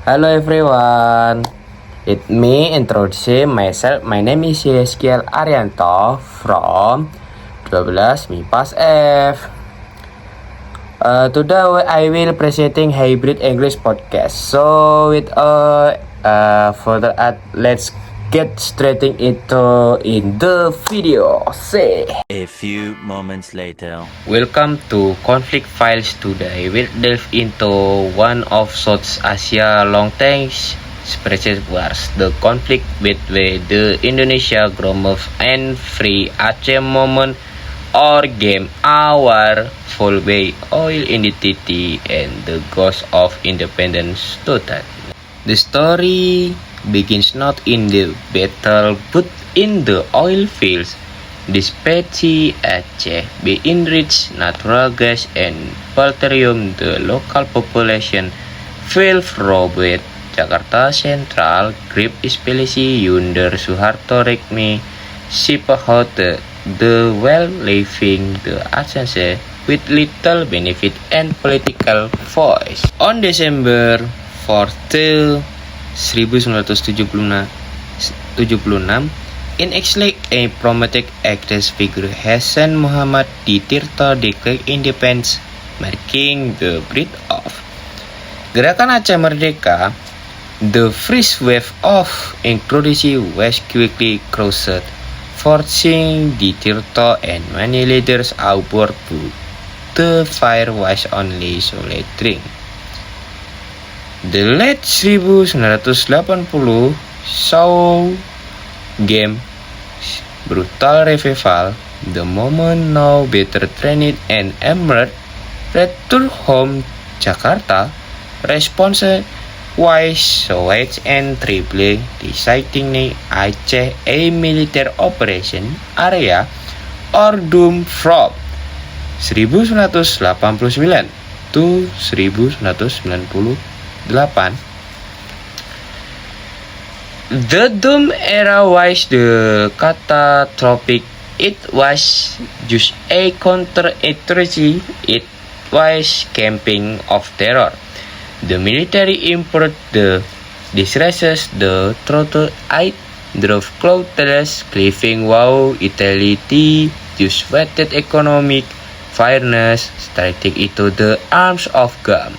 Hello everyone. Let me introduce myself. My name is Yeskiel Arianto from 12 MIPAS F. Today I will presenting hybrid English podcast. So with further let's get straight into in the video. Say. A few moments later. Welcome to Conflict Files. Today we'll delve into one of South Asia long-term special wars, the conflict between the Indonesia government and Free Aceh Moment or Game Awar, followed by oil identity and the ghost of independence total. The story begins not in the battle but in the oil fields. Despite Aceh being rich natural gas and petroleum, the local population fell Robert Jakarta Central grip especially under Suharto Rekmi Sipahote, the well leaving the Aceh with little benefit and political voice. On December 4, 1976, in actually a prominent actress figure, Hasan Muhammad Tirta declared independence, marking the birth of Gerakan Aceh Merdeka. The first wave of inclusion was quickly crossed, forcing Tirta and many leaders aboard boat. The fire was only sweltering. The late 1980 saw Game brutal revival. The moment now better trained and emerged return home Jakarta response wise Soviets and Tripoli deciding Aceh a military operation area or doom from 1989 to 1998. The Doom era was the catastrophic. It was just a counter-insurgency. It was campaign of terror. The military imported the disasters, the total aid, drove cloudless, cliffing wow, utility, just wetted economic fairness, striking into the arms of God.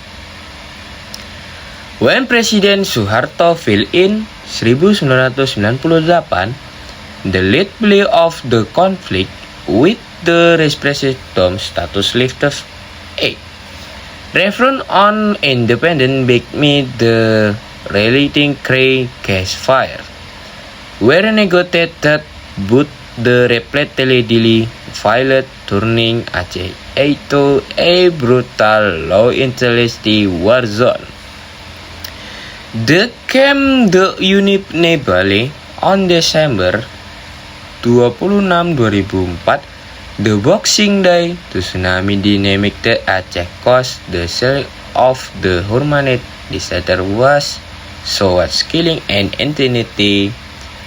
When President Suharto fell in 1998, the lead play of the conflict with the referendum status lifted a referendum on independence became the relating gas fire, were negotiated but the repeatedly failed, turning Aceh into a brutal low-intensity war zone. The camp the unit Nebale on Desember 26, 2004, the Boxing Day, the tsunami dynamic the Aceh coast, the cell of the Hormanet disaster was so killing and intensity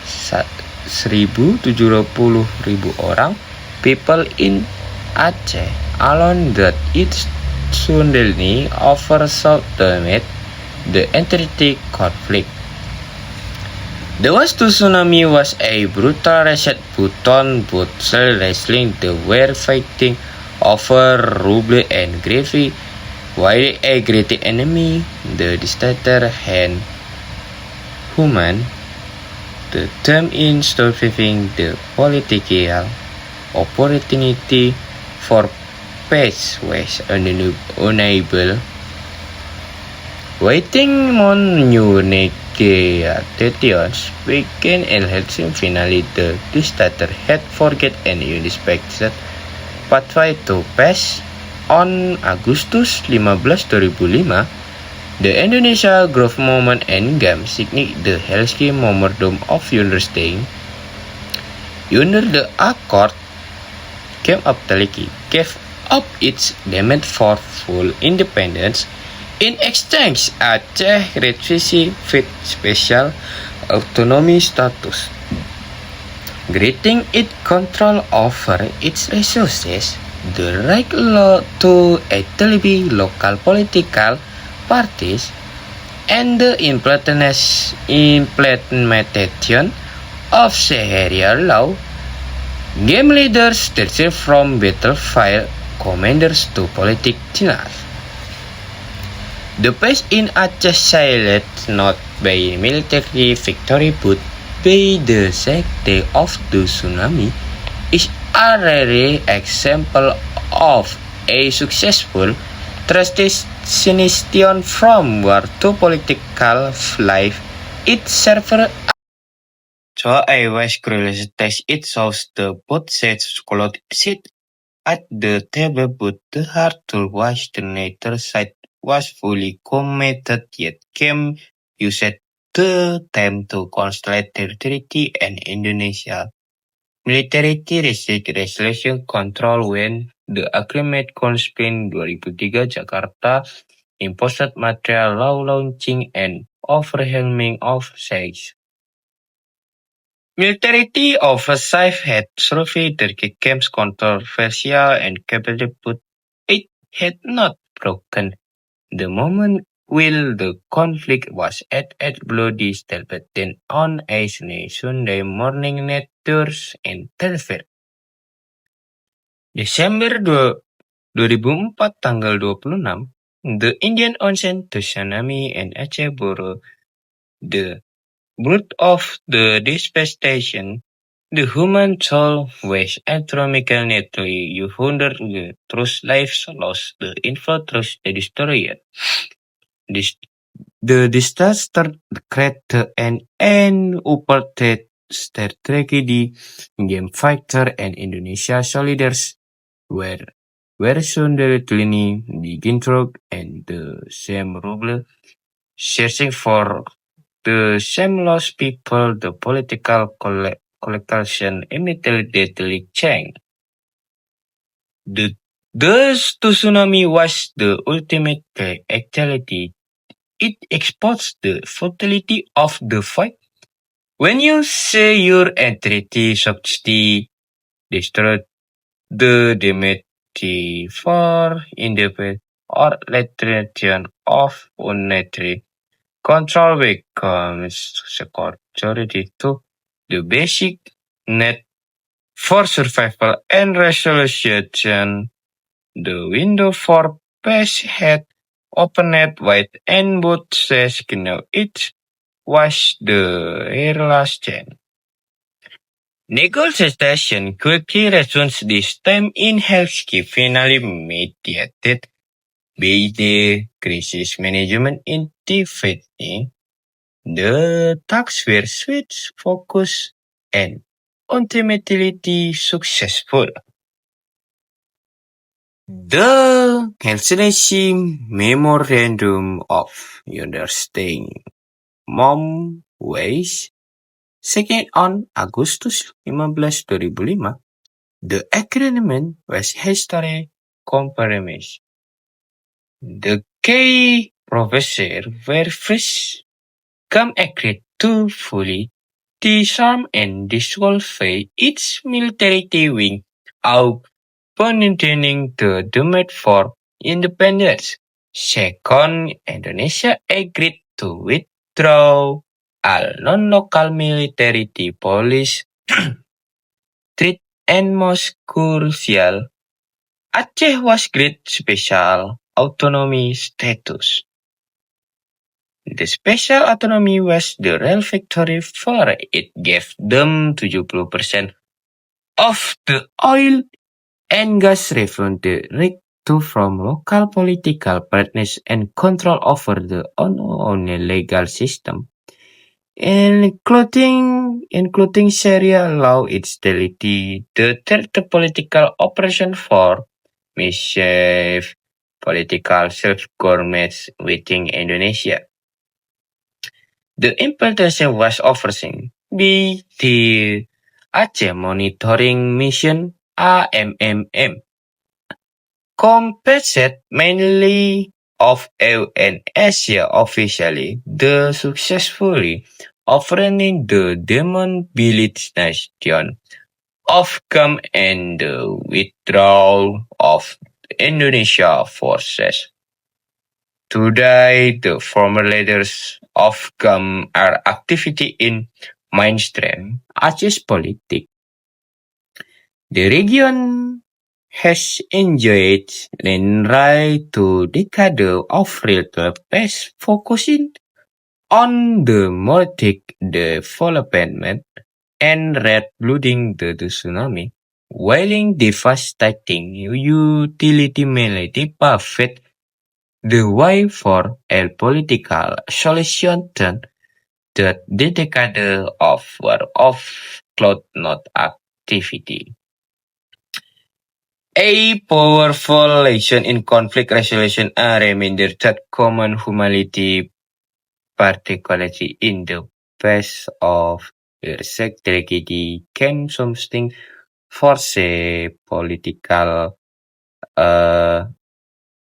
170,000 orang people in Aceh alone that it suddenly overshadowed the entire conflict. The West tsunami was a brutal reset button, but still wrestling they were fighting over ruble and gravy, while a great enemy, the disaster hand human, the term in surviving the political opportunity for peace was unable. Waiting on new negotiations began and Helsinki finally the disaster had forget and unexpected pathway to peace. On Agustus 15, 2005, the Indonesia government and GAM signed the Helsinki Memorandum of Understanding. Under the accord, GAM gave up its demand for full independence. In exchange, Aceh received special autonomy status, granting it control over its resources, the right to establish local political parties, and the implementation of Sharia law. Game leaders transfer from battlefield commanders to politicians. The pace in Aceh sailed not by military victory but by the safety of the tsunami is a rare example of a successful transition from war to political life. It served so I was curious test it shows the both sides could sit at the table but the hard to watch the neither side was fully committed yet came used the time to consolidate territory and Indonesia military resolution control when the agreement conspired 2003 Jakarta imposed material law launching and overwhelming of size. Military oversight had surveyed the game's controversial and capable but it had not broken the moment while the conflict was at its bloody stage then on a Sunday morning networks and television. Desember 2004 tanggal 26, the Indian Ocean tsunami and Aceh bore the brunt of the devastation. The human soul was astronomically 200 through lives lost, the infrastructure destroyed. This, the disaster created an unprecedented tragedy. Game fighter and Indonesia soldiers were solidarily digintrog and the same rule searching for the same lost people. The political collection immediately changed. The tsunami was the ultimate actuality. It exposed the futility of the fight. When you say your entity subsidy destroyed the democracy for independent or retention of unitary control becomes security to the basic need for survival and resolution. The window for peace had opened wide and both sides knew it was the last chance. Negotiation quickly resumed this time in healthcare finally mediated by the crisis management in Tiffany. The talks were switched focus and ultimately successful. The Helsinki Memorandum of Understanding Mom Ways second on Agustus 15, 2005, the agreement was historic compromise. The key professors were first come agreed to fully disarm and disqualify its military wing out abandoning the demand for independence. Second, Indonesia agreed to withdraw all non-local military police treat and most crucial, Aceh was granted special autonomy status. The special autonomy was the real victory for it gave them 70% of the oil and gas revenue to from local political partners and control over the own legal system, including Sharia law instability, the third political operation for mischief political self-government within Indonesia. The implementation was overseen by the Aceh Monitoring Mission (AMMM), composed mainly of EU and Asia officially, the successfully overrunning the demobilization of GAM and the withdrawal of Indonesia forces. Today, the former leaders of GAM are activity in mainstream Aceh politics. The region has enjoyed nearly 2 decades of real peace, focusing on democratic development and rebuilding the tsunami. While devastating utility paved the way for a political solution that the decade of war of cloud not activity. A powerful lesson in conflict resolution, a reminder that common humanity, particularly in the face of exact tragedy, can something force a political uh,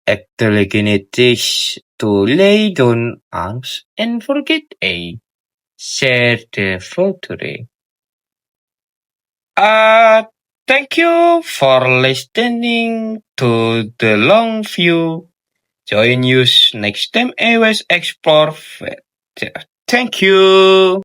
intelligence to lay down arms and forget a shared future. Uh, Thank you for listening to the long view. Join us next time I will explore further. Thank you.